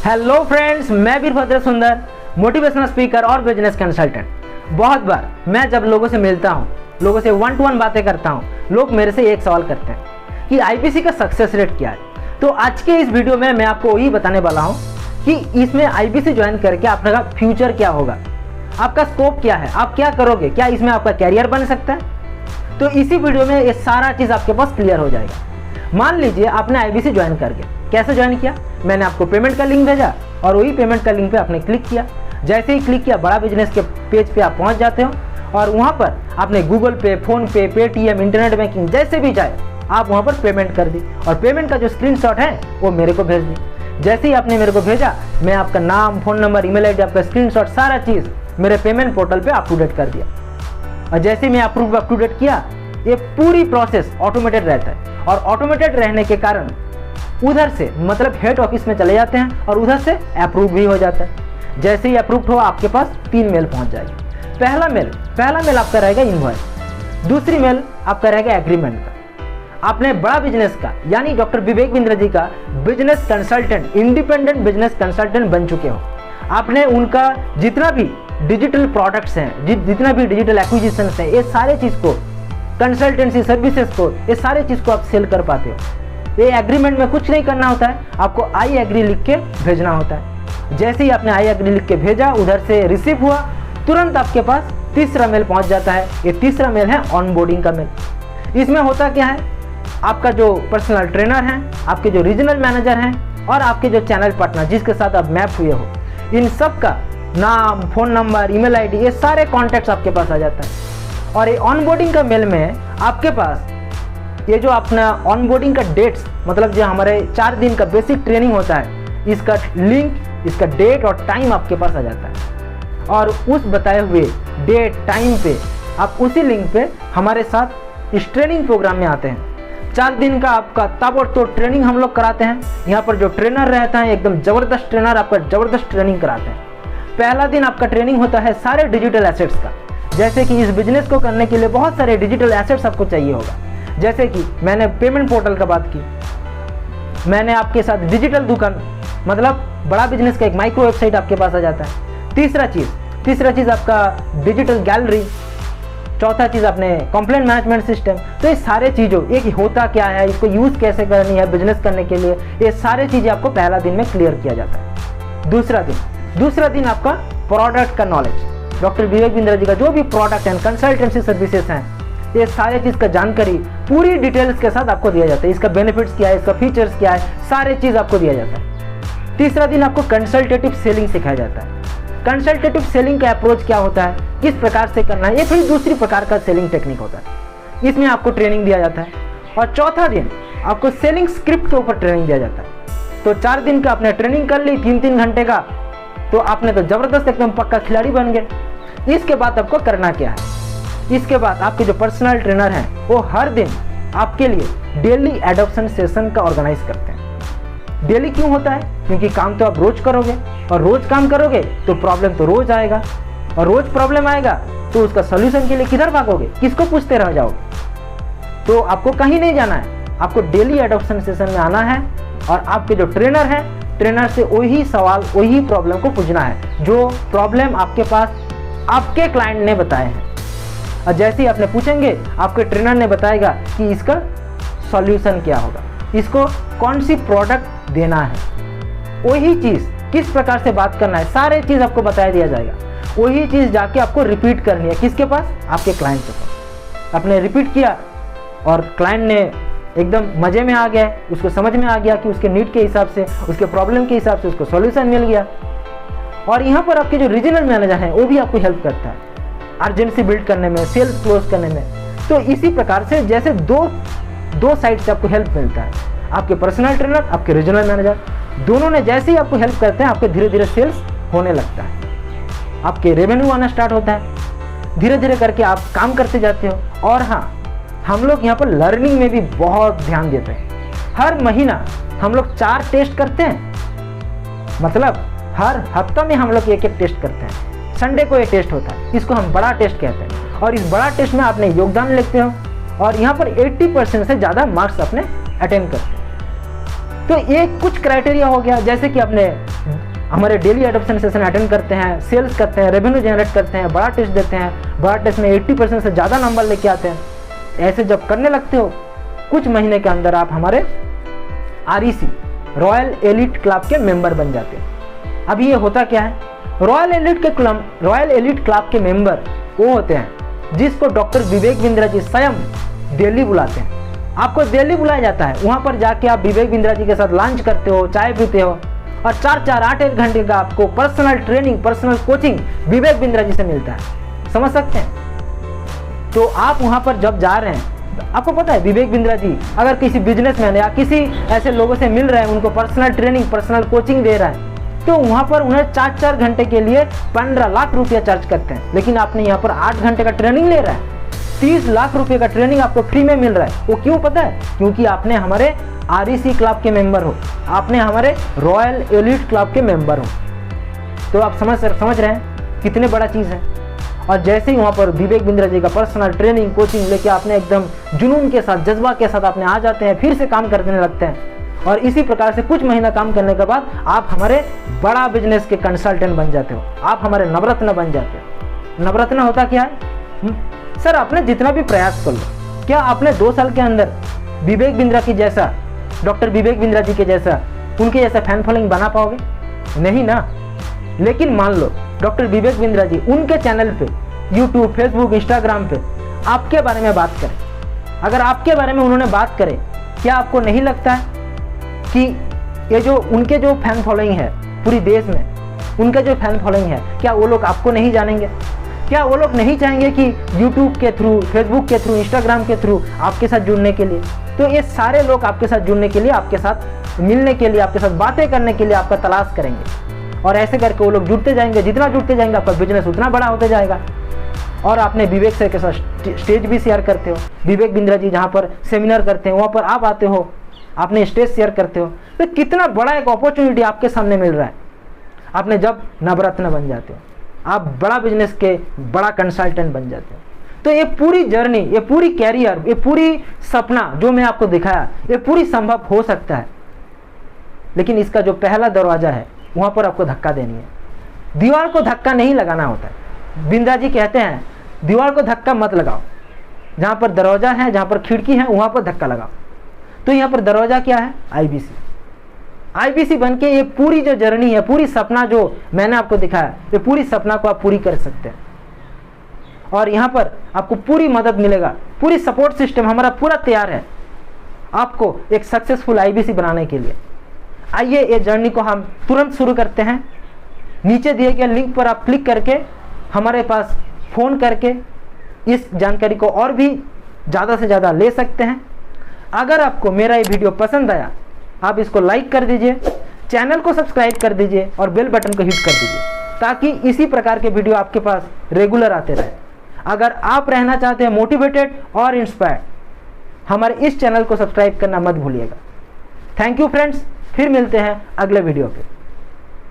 Hello friends, मैं वीरभद्र सुंदर, motivational speaker और बिजनेस कंसल्टेंट। बहुत बार मैं जब लोगों से मिलता हूं, लोगों से 1 to 1 बातें करता हूं, लोग मेरे से एक सवाल करते हैं कि आईपीसी का सक्सेस रेट क्या है। तो आज के इस वीडियो में मैं आपको वही बताने वाला हूं कि इसमें आईपीसी ज्वाइन करके आपका फ्यूचर क्या होगा, आपका स्कोप क्या है, आप क्या करोगे, क्या इसमें आपका कैरियर बन सकता है। तो इसी वीडियो में ये सारा चीज़ आपके पास क्लियर हो जाएगा। मान लीजिए आपने आईबीसी ज्वाइन करके कैसे ज्वाइन किया, मैंने आपको पेमेंट का लिंक भेजा और वही पेमेंट का लिंक पे आपने क्लिक किया। जैसे ही क्लिक किया, बड़ा बिजनेस के पेज पे आप पहुंच जाते हो और वहां पर आपने गूगल पे, फोन पे, पेटीएम, इंटरनेट बैंकिंग जैसे भी चाहे आप वहां पर पेमेंट कर दी और पेमेंट का जो स्क्रीनशॉट है वो मेरे को भेज दी। जैसे ही आपने मेरे को भेजा, मैं आपका नाम, फोन नंबर, ईमेल आईडी, आपका स्क्रीनशॉट सारा चीज़ मेरे पेमेंट पोर्टल पे अप टू डेट कर दिया। और जैसे ही मैं अप्रूव अप टू डेट किया, ये पूरी प्रोसेस ऑटोमेटेड रहता है और ऑटोमेटेड रहने के कारण उधर से मतलब हेड ऑफिस में चले जाते हैं और उधर से अप्रूव भी हो जाता है। जैसे ही अप्रूव हो, आपके पास 3 मेल पहुंच जाएगी। पहला मेल आपका रहेगा इनवॉइस, दूसरी मेल आपका रहेगा एग्रीमेंट का। आपने बड़ा बिजनेस का यानी डॉक्टर विवेक बिंद्रा जी का business consultant, independent business consultant बन चुके हो। आपने उनका जितना भी डिजिटल प्रोडक्ट्स हैं, जितना भी डिजिटल एक्विजिशन हैं, ये सारे चीज़ को, कंसल्टेंसी सर्विसेज को, ये सारे चीज़ को आप सेल कर पाते हो। ये एग्रीमेंट में कुछ नहीं करना होता है, आपको आई एग्री लिख के भेजना होता है। जैसे ही आपने आई एग्री लिख के भेजा, उधर से रिसीव हुआ, तुरंत आपके पास तीसरा मेल पहुंच जाता है। ये तीसरा मेल है ऑनबोर्डिंग का मेल। इसमें होता क्या है, आपका जो पर्सनल ट्रेनर है, आपके जो रीजनल मैनेजर हैं और आपके जो चैनल पार्टनर जिसके साथ आप मैप हुए हो, इन सब का नाम, फोन नंबर, ईमेल आईडी, ये सारे कॉन्टैक्ट्स आपके पास आ जाता है। और ये ऑनबोर्डिंग का मेल में आपके पास ये जो अपना ऑनबोर्डिंग का डेट्स, मतलब जो हमारे 4 दिन का बेसिक ट्रेनिंग होता है, इसका लिंक, इसका डेट और टाइम आपके पास आ जाता है। और उस बताए हुए डेट, टाइम पे आप उसी लिंक पे हमारे साथ इस ट्रेनिंग प्रोग्राम में आते हैं। 4 दिन का आपका ताबड़तोड़ ट्रेनिंग हम लोग कराते हैं। यहाँ पर जो ट्रेनर रहता है, एकदम ज़बरदस्त ट्रेनर, आपका ज़बरदस्त ट्रेनिंग कराते हैं। पहला दिन आपका ट्रेनिंग होता है सारे डिजिटल एसेट्स का। जैसे कि इस बिजनेस को करने के लिए बहुत सारे डिजिटल एसेट्स आपको चाहिए होगा। जैसे कि मैंने पेमेंट पोर्टल का बात की, मैंने आपके साथ डिजिटल दुकान, मतलब बड़ा बिजनेस का एक माइक्रो वेबसाइट आपके पास आ जाता है। तीसरा चीज़ आपका डिजिटल गैलरी। चौथा चीज़ आपने कंप्लेंट मैनेजमेंट सिस्टम। तो ये सारे चीज़ों, एक होता क्या है, इसको यूज़ कैसे करनी है बिजनेस करने के लिए, ये सारे चीज़ें आपको पहला दिन में क्लियर किया जाता है। दूसरा दिन आपका प्रोडक्ट का नॉलेज, डॉक्टर विवेक बिंद्रा जी का जो भी प्रोडक्ट एंड कंसल्टेंसी सर्विसेज हैं, ये सारे चीज़ का जानकारी पूरी डिटेल्स के साथ आपको दिया जाता है। इसका बेनिफिट्स क्या है, इसका फीचर्स क्या है, सारे चीज़ आपको दिया जाता है। तीसरा दिन आपको कंसल्टेटिव सेलिंग सिखाया जाता है। कंसल्टेटिव सेलिंग का अप्रोच क्या होता है, किस प्रकार से करना है, ये फिर दूसरी प्रकार का सेलिंग टेक्निक होता है, इसमें आपको ट्रेनिंग दिया जाता है। और चौथा दिन आपको सेलिंग स्क्रिप्ट के ऊपर ट्रेनिंग दिया जाता है। तो 4 दिन का आपने ट्रेनिंग कर ली, 3-3 घंटे का, तो आपने तो ज़बरदस्त एकदम पक्का खिलाड़ी बन गए। इसके बाद आपको करना क्या है, इसके बाद आपके जो पर्सनल ट्रेनर हैं वो हर दिन आपके लिए डेली एडॉप्शन सेशन का ऑर्गेनाइज करते हैं। डेली क्यों होता है, क्योंकि काम तो आप रोज करोगे और रोज काम करोगे तो प्रॉब्लम तो रोज आएगा, और रोज प्रॉब्लम आएगा तो उसका सोल्यूशन के लिए किधर भागोगे, किसको पूछते रह जाओगे। तो आपको कहीं नहीं जाना है, आपको डेली एडॉप्शन सेशन में आना है और आपके जो ट्रेनर हैं, ट्रेनर से वही सवाल, वही प्रॉब्लम को पूछना है जो प्रॉब्लम आपके पास आपके क्लाइंट ने बताए हैं। और जैसे ही आपने पूछेंगे, आपके ट्रेनर ने बताएगा कि इसका सॉल्यूशन क्या होगा, इसको कौन सी प्रोडक्ट देना है, वही चीज़ किस प्रकार से बात करना है, सारे चीज़ आपको बताया दिया जाएगा। वही चीज़ जाके आपको रिपीट करनी है, किसके पास, आपके क्लाइंट के पास। आपने रिपीट किया और क्लाइंट ने एकदम मज़े में आ गया, उसको समझ में आ गया कि उसके नीड के हिसाब से, उसके प्रॉब्लम के हिसाब से उसको सॉल्यूशन मिल गया। और यहाँ पर आपके जो रीजनल मैनेजर हैं वो भी आपको हेल्प करता है अर्जेंसी बिल्ड करने में, सेल्स क्लोज करने में। तो इसी प्रकार से जैसे दो साइड से आपको हेल्प मिलता है, आपके पर्सनल ट्रेनर, आपके रीजनल मैनेजर, दोनों ने जैसे ही आपको हेल्प करते हैं, आपके धीरे धीरे सेल्स होने लगता है, आपके रेवेन्यू आना स्टार्ट होता है, धीरे धीरे करके आप काम करते जाते हो। और हाँ, हम लोग यहाँ पर लर्निंग में भी बहुत ध्यान देते हैं। हर महीना हम लोग 4 टेस्ट करते हैं, मतलब हर हफ्ता में हम लोग एक टेस्ट करते हैं। संडे को ये टेस्ट होता है, इसको हम बड़ा टेस्ट कहते हैं। और इस बड़ा टेस्ट में आपने योगदान लिखते हो और यहाँ पर 80% से ज़्यादा मार्क्स अपने अटेंड करते हैं। तो ये कुछ क्राइटेरिया हो गया, जैसे कि अपने हमारे डेली एडॉप्शन सेशन अटेंड करते हैं, सेल्स करते हैं, रेवेन्यू जनरेट करते हैं, बड़ा टेस्ट देते हैं, बड़ा टेस्ट में 80% से ज़्यादा नंबर लेके आते हैं। ऐसे जब करने लगते हो कुछ महीने के अंदर आप हमारे REC रॉयल एलिट क्लब के मेंबर बन जाते हैं। अब ये होता क्या है, रॉयल एलिट क्लब के मेंबर वो होते हैं जिसको डॉक्टर विवेक बिंद्रा जी स्वयं दिल्ली बुलाते हैं। आपको दिल्ली बुलाया जाता है, वहाँ पर जाके आप विवेक बिंद्रा जी के साथ लंच करते हो, चाय पीते हो और 8-8 घंटे का आपको personal training, personal coaching Vivek Bindra ji से मिलता है। समझ सकते हैं? तो आप वहाँ पर जब जा रहे हैं, आपको पता है विवेक बिंद्रा जी अगर किसी बिजनेसमैन या किसी ऐसे लोगों से मिल रहे हैं, उनको पर्सनल ट्रेनिंग, पर्सनल कोचिंग दे रहा है, तो वहाँ पर उन्हें 4-4 घंटे के लिए 15 लाख रुपया चार्ज करते हैं। लेकिन आपने यहाँ पर 8 घंटे का ट्रेनिंग ले रहा है, 30 लाख रुपए का ट्रेनिंग आपको फ्री में मिल रहा है। वो क्यों पता है? क्योंकि आपने हमारे REC क्लब के मेंबर हो, आपने हमारे रॉयल एलिट क्लब के मेंबर हो। तो आप समझ रहे हैं कितने बड़ा चीज़ है। और जैसे ही वहाँ पर विवेक बिंद्रा जी का पर्सनल ट्रेनिंग, कोचिंग लेके आपने एकदम जुनून के साथ, जज्बा के साथ आपने आ जाते हैं, फिर से काम करने लगते हैं। और इसी प्रकार से कुछ महीना काम करने के बाद आप हमारे बड़ा बिजनेस के कंसल्टेंट बन जाते हो, आप हमारे नवरत्न बन जाते हो। नवरत्न होता क्या है? सर आपने जितना भी प्रयास कर लो, क्या आपने 2 साल के अंदर विवेक बिंद्रा की जैसा, डॉक्टर विवेक बिंद्रा जी के जैसा, उनके जैसा फैन फॉलोइंग बना पाओगे? नहीं ना। लेकिन मान लो डॉक्टर विवेक बिंद्रा जी उनके चैनल पे, यूट्यूब, फेसबुक, इंस्टाग्राम पे आपके बारे में बात करें, अगर आपके बारे में उन्होंने बात करे, क्या आपको नहीं लगता है कि ये जो उनके जो फैन फॉलोइंग है पूरी देश में, उनका जो फैन फॉलोइंग है, क्या वो लोग आपको नहीं जानेंगे? क्या वो लोग नहीं चाहेंगे कि यूट्यूब के थ्रू, फेसबुक के थ्रू, इंस्टाग्राम के थ्रू आपके साथ जुड़ने के लिए? तो ये सारे लोग आपके साथ जुड़ने के लिए, आपके साथ मिलने के लिए, आपके साथ बातें करने के लिए आपका तलाश करेंगे। और ऐसे करके वो लोग जुड़ते जाएंगे, जितना जुड़ते जाएंगे आपका बिजनेस उतना बड़ा होते जाएगा। और आपने विवेक सर के साथ स्टेज भी शेयर करते हो, विवेक बिंद्रा जी जहाँ पर सेमिनार करते हैं वहाँ पर आप आते हो, आपने स्टेज शेयर करते हो, तो कितना बड़ा एक अपॉर्चुनिटी आपके सामने मिल रहा है। आपने जब नवरत्न बन जाते हो, आप बड़ा बिजनेस के बड़ा कंसल्टेंट बन जाते हो। तो ये पूरी जर्नी, ये पूरी कैरियर, ये पूरी सपना जो मैं आपको दिखाया, ये पूरी संभव हो सकता है। लेकिन इसका जो पहला दरवाजा है वहाँ पर आपको धक्का देनी है। दीवार को धक्का नहीं लगाना होता है। बिंद्रा जी कहते हैं दीवार को धक्का मत लगाओ, जहाँ पर दरवाजा है, जहाँ पर खिड़की है, वहाँ पर धक्का लगाओ। तो यहाँ पर दरवाजा क्या है? IBC बन के ये पूरी जो जर्नी है, पूरी सपना जो मैंने आपको दिखाया, ये पूरी सपना को आप पूरी कर सकते हैं। और यहाँ पर आपको पूरी मदद मिलेगा, पूरी सपोर्ट सिस्टम हमारा पूरा तैयार है आपको एक सक्सेसफुल IBC बनाने के लिए। आइए ये जर्नी को हम तुरंत शुरू करते हैं। नीचे दिए गए लिंक पर आप क्लिक करके हमारे पास फ़ोन करके इस जानकारी को और भी ज़्यादा से ज़्यादा ले सकते हैं। अगर आपको मेरा ये वीडियो पसंद आया, आप इसको लाइक कर दीजिए, चैनल को सब्सक्राइब कर दीजिए और बेल बटन को हिट कर दीजिए, ताकि इसी प्रकार के वीडियो आपके पास रेगुलर आते रहे। अगर आप रहना चाहते हैं मोटिवेटेड और इंस्पायर्ड, हमारे इस चैनल को सब्सक्राइब करना मत भूलिएगा। थैंक यू फ्रेंड्स, फिर मिलते हैं अगले वीडियो पे।